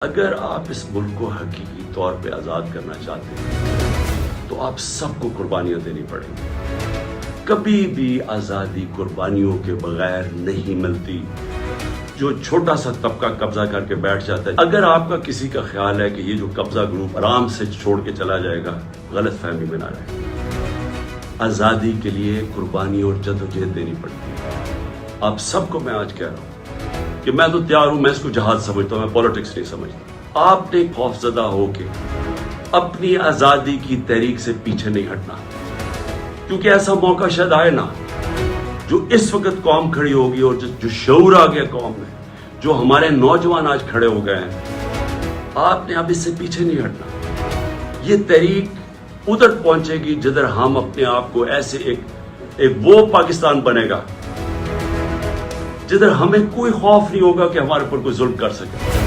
اگر آپ اس ملک کو حقیقی طور پہ آزاد کرنا چاہتے ہیں تو آپ سب کو قربانیاں دینی پڑیں گی۔ کبھی بھی آزادی قربانیوں کے بغیر نہیں ملتی۔ جو چھوٹا سا طبقہ قبضہ کر کے بیٹھ جاتا ہے، اگر آپ کا کسی کا خیال ہے کہ یہ جو قبضہ گروپ آرام سے چھوڑ کے چلا جائے گا، غلط فہمی میں نہ رہے۔ آزادی کے لیے قربانی اور جدوجہد دینی پڑتی ہے۔ آپ سب کو میں آج کہہ رہا ہوں کہ میں تو تیار ہوں، میں اس کو جہاد سمجھتا ہوں، میں پولیٹکس نہیں سمجھتا۔ آپ نے خوفزدہ ہو کے اپنی آزادی کی تحریک سے پیچھے نہیں ہٹنا، کیونکہ ایسا موقع شاید آئے نا جو اس وقت قوم کھڑی ہوگی اور جو شعور آ گیا قوم میں، جو ہمارے نوجوان آج کھڑے ہو گئے ہیں، آپ نے اب اس سے پیچھے نہیں ہٹنا۔ یہ تحریک ادھر پہنچے گی جدھر ہم اپنے آپ کو ایسے ایک وہ پاکستان بنے گا جدھر ہمیں کوئی خوف نہیں ہوگا کہ ہمارے اوپر کوئی ظلم کر سکے۔